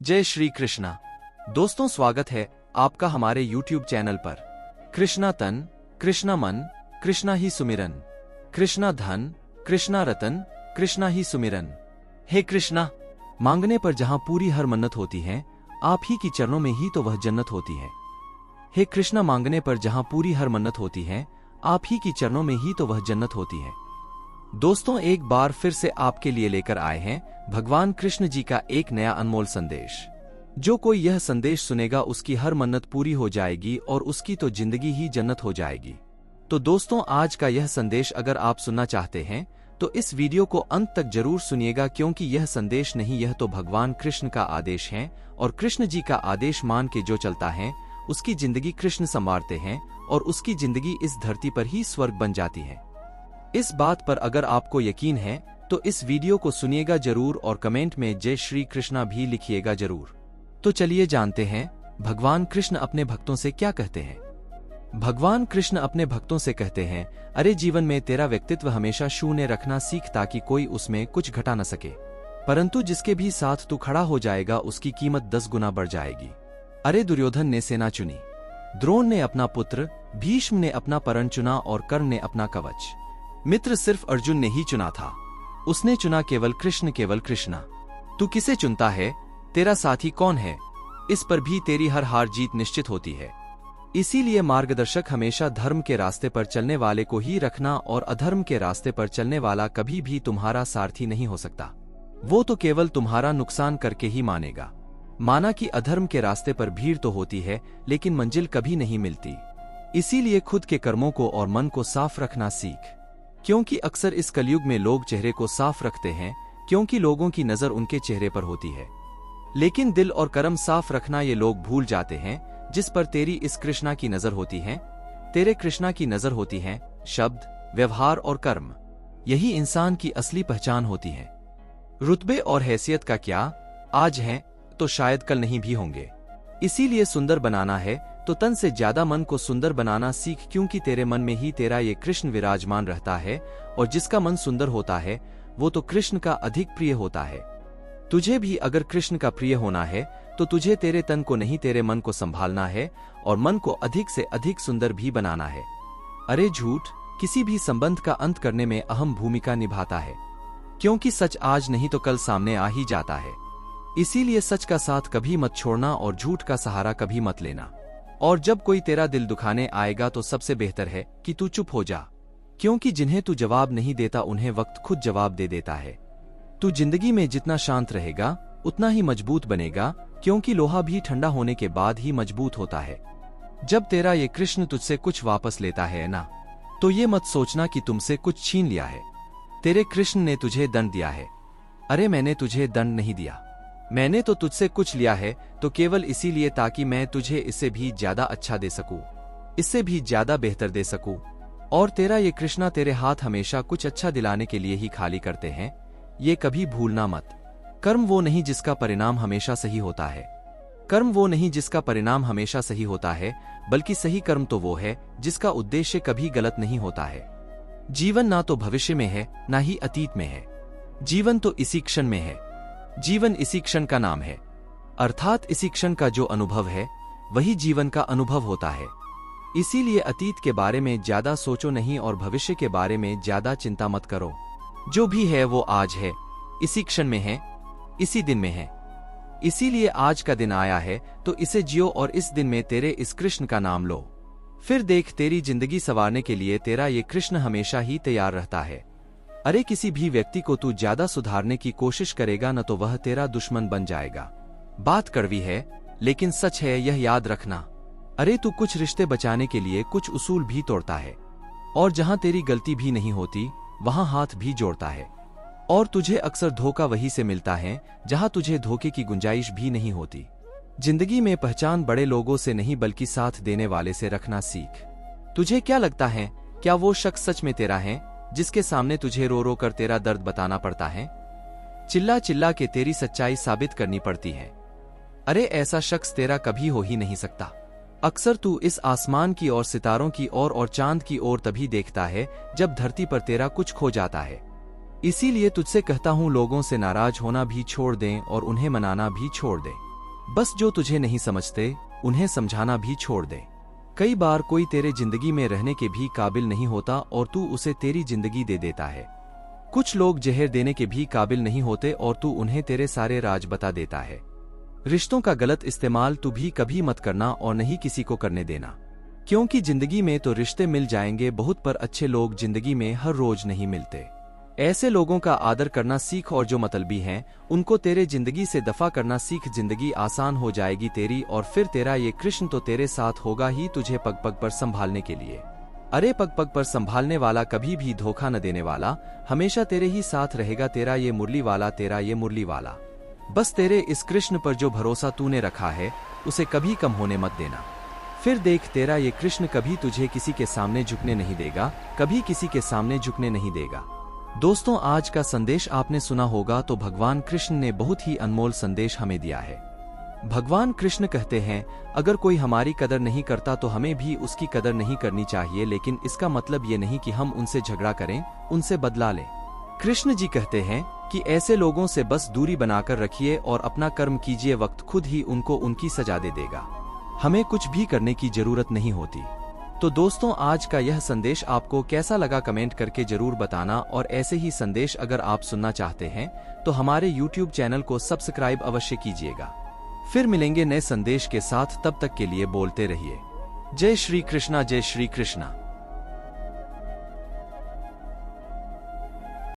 जय श्री कृष्णा। दोस्तों, स्वागत है आपका हमारे YouTube चैनल पर। कृष्णा तन, कृष्णा मन, कृष्णा ही सुमिरन, कृष्णा धन, कृष्णा रतन, कृष्णा ही सुमिरन। हे कृष्णा, मांगने पर जहां पूरी हर मन्नत होती है, आप ही की चरणों में ही तो वह जन्नत होती है। हे कृष्णा, मांगने पर जहां पूरी हर मन्नत होती है, आप ही की चरणों में ही तो वह जन्नत होती है। दोस्तों, एक बार फिर से आपके लिए लेकर आए हैं भगवान कृष्ण जी का एक नया अनमोल संदेश। जो कोई यह संदेश सुनेगा उसकी हर मन्नत पूरी हो जाएगी और उसकी तो जिंदगी ही जन्नत हो जाएगी। तो दोस्तों, आज का यह संदेश अगर आप सुनना चाहते हैं तो इस वीडियो को अंत तक जरूर सुनिएगा, क्योंकि यह संदेश नहीं, यह तो भगवान कृष्ण का आदेश है और कृष्ण जी का आदेश मान के जो चलता है उसकी जिंदगी कृष्ण संवारते हैं और उसकी जिंदगी इस धरती पर ही स्वर्ग बन जाती है। इस बात पर अगर आपको यकीन है तो इस वीडियो को सुनिएगा जरूर और कमेंट में जय श्री कृष्णा भी लिखिएगा जरूर। तो चलिए जानते हैं भगवान कृष्ण अपने भक्तों से क्या कहते हैं। भगवान कृष्ण अपने भक्तों से कहते हैं, अरे जीवन में तेरा व्यक्तित्व हमेशा शून्य रखना सीख, ताकि कोई उसमें कुछ घटा न सके, परंतु जिसके भी साथ तू खड़ा हो जाएगा उसकी कीमत 10 गुना बढ़ जाएगी। अरे दुर्योधन ने सेना चुनी, द्रोण ने अपना पुत्र, भीष्म ने अपना परण चुना और कर्ण ने अपना कवच। मित्र सिर्फ अर्जुन ने ही चुना था, उसने चुना केवल कृष्ण, केवल कृष्णा। तू किसे चुनता है, तेरा साथी कौन है, इस पर भी तेरी हर हार जीत निश्चित होती है। इसीलिए मार्गदर्शक हमेशा धर्म के रास्ते पर चलने वाले को ही रखना, और अधर्म के रास्ते पर चलने वाला कभी भी तुम्हारा सारथी नहीं हो सकता। वो तो केवल तुम्हारा नुकसान करके ही मानेगा। माना कि अधर्म के रास्ते पर भीड़ तो होती है लेकिन मंजिल कभी नहीं मिलती। इसीलिए खुद के कर्मों को और मन को साफ रखना सीख, क्योंकि अक्सर इस कलयुग में लोग चेहरे को साफ रखते हैं क्योंकि लोगों की नजर उनके चेहरे पर होती है, लेकिन दिल और कर्म साफ रखना ये लोग भूल जाते हैं। जिस पर तेरी इस कृष्णा की नजर होती है, तेरे कृष्णा की नजर होती है शब्द, व्यवहार और कर्म। यही इंसान की असली पहचान होती है। रुतबे और हैसियत का क्या आज है तो शायद कल नहीं भी होंगे। इसीलिए सुंदर बनाना है तो तन से ज्यादा मन को सुंदर बनाना सीख, क्योंकि तेरे मन में ही तेरा ये कृष्ण विराजमान रहता है और जिसका मन सुंदर होता है वो तो कृष्ण का अधिक प्रिय होता है। तुझे भी अगर कृष्ण का प्रिय होना है तो तुझे तेरे तन को नहीं, तेरे मन को संभालना है और मन को अधिक से अधिक सुंदर भी बनाना है। अरे झूठ किसी भी संबंध का अंत करने में अहम भूमिका निभाता है, क्योंकि सच आज नहीं तो कल सामने आ ही जाता है। इसीलिए सच का साथ कभी मत छोड़ना और झूठ का सहारा कभी मत लेना। और जब कोई तेरा दिल दुखाने आएगा तो सबसे बेहतर है कि तू चुप हो जा, क्योंकि जिन्हें तू जवाब नहीं देता उन्हें वक्त खुद जवाब दे देता है। तू जिंदगी में जितना शांत रहेगा उतना ही मजबूत बनेगा, क्योंकि लोहा भी ठंडा होने के बाद ही मजबूत होता है। जब तेरा ये कृष्ण तुझसे कुछ वापस लेता है ना, तो ये मत सोचना कि तुमसे कुछ छीन लिया है। तेरे कृष्ण ने तुझे दंड दिया है। अरे मैंने तुझे दंड नहीं दिया, मैंने तो तुझसे कुछ लिया है तो केवल इसीलिए ताकि मैं तुझे इससे भी ज्यादा अच्छा दे सकूं, इससे भी ज्यादा बेहतर दे सकूं। और तेरा ये कृष्णा तेरे हाथ हमेशा कुछ अच्छा दिलाने के लिए ही खाली करते हैं, ये कभी भूलना मत। कर्म वो नहीं जिसका परिणाम हमेशा सही होता है, कर्म वो नहीं जिसका परिणाम हमेशा सही होता है, बल्कि सही कर्म तो वो है जिसका उद्देश्य कभी गलत नहीं होता है। जीवन ना तो भविष्य में है ना ही अतीत में है, जीवन तो इसी क्षण में है। जीवन इसी क्षण का नाम है, अर्थात इसी क्षण का जो अनुभव है वही जीवन का अनुभव होता है। इसीलिए अतीत के बारे में ज्यादा सोचो नहीं और भविष्य के बारे में ज्यादा चिंता मत करो। जो भी है वो आज है, इसी क्षण में है, इसी दिन में है। इसीलिए आज का दिन आया है तो इसे जियो और इस दिन में तेरे इस कृष्ण का नाम लो। फिर देख, तेरी जिंदगी संवारने के लिए तेरा ये कृष्ण हमेशा ही तैयार रहता है। अरे किसी भी व्यक्ति को तू ज्यादा सुधारने की कोशिश करेगा न तो वह तेरा दुश्मन बन जाएगा। बात कड़वी है लेकिन सच है, यह याद रखना। अरे तू कुछ रिश्ते बचाने के लिए कुछ उसूल भी तोड़ता है, और जहां तेरी गलती भी नहीं होती वहां हाथ भी जोड़ता है। और तुझे अक्सर धोखा वहीं से मिलता है जहां तुझे धोखे की गुंजाइश भी नहीं होती। जिंदगी में पहचान बड़े लोगों से नहीं बल्कि साथ देने वाले से रखना सीख। तुझे क्या लगता है, क्या वो शख्स सच में तेरा है जिसके सामने तुझे रो रो कर तेरा दर्द बताना पड़ता है, चिल्ला चिल्ला के तेरी सच्चाई साबित करनी पड़ती है? अरे ऐसा शख्स तेरा कभी हो ही नहीं सकता। अक्सर तू इस आसमान की और सितारों की ओर और चांद की ओर तभी देखता है जब धरती पर तेरा कुछ खो जाता है। इसीलिए तुझसे कहता हूं, लोगों से नाराज होना भी छोड़ दें और उन्हें मनाना भी छोड़ दें। बस जो तुझे नहीं समझते उन्हें समझाना भी छोड़ दे। कई बार कोई तेरे जिंदगी में रहने के भी काबिल नहीं होता और तू उसे तेरी जिंदगी दे देता है। कुछ लोग जहर देने के भी काबिल नहीं होते और तू उन्हें तेरे सारे राज बता देता है। रिश्तों का गलत इस्तेमाल तू भी कभी मत करना और नहीं किसी को करने देना, क्योंकि जिंदगी में तो रिश्ते मिल जाएंगे बहुत, पर अच्छे लोग जिंदगी में हर रोज नहीं मिलते। ऐसे लोगों का आदर करना सीख और जो मतलबी हैं उनको तेरे जिंदगी से दफा करना सीख। जिंदगी आसान हो जाएगी तेरी और फिर तेरा ये कृष्ण तो तेरे साथ होगा ही, तुझे पग पग पर संभालने के लिए। अरे पग पग पर संभालने वाला, कभी भी धोखा न देने वाला, हमेशा तेरे ही साथ रहेगा, तेरा ये मुरली वाला, तेरा ये मुरली वाला। बस तेरे इस कृष्ण पर जो भरोसा तूने रखा है उसे कभी कम होने मत देना। फिर देख, तेरा ये कृष्ण कभी तुझे किसी के सामने झुकने नहीं देगा, कभी किसी के सामने झुकने नहीं देगा। दोस्तों, आज का संदेश आपने सुना होगा तो भगवान कृष्ण ने बहुत ही अनमोल संदेश हमें दिया है। भगवान कृष्ण कहते हैं, अगर कोई हमारी कदर नहीं करता तो हमें भी उसकी कदर नहीं करनी चाहिए, लेकिन इसका मतलब ये नहीं कि हम उनसे झगड़ा करें, उनसे बदला लें। कृष्ण जी कहते हैं कि ऐसे लोगों से बस दूरी बनाकर रखिए और अपना कर्म कीजिए, वक्त खुद ही उनको उनकी सजा दे देगा। हमें कुछ भी करने की जरूरत नहीं होती। तो दोस्तों, आज का यह संदेश आपको कैसा लगा कमेंट करके जरूर बताना, और ऐसे ही संदेश अगर आप सुनना चाहते हैं तो हमारे YouTube चैनल को सब्सक्राइब अवश्य कीजिएगा। फिर मिलेंगे नए संदेश के साथ, तब तक के लिए बोलते रहिए जय श्री कृष्णा, जय श्री कृष्णा।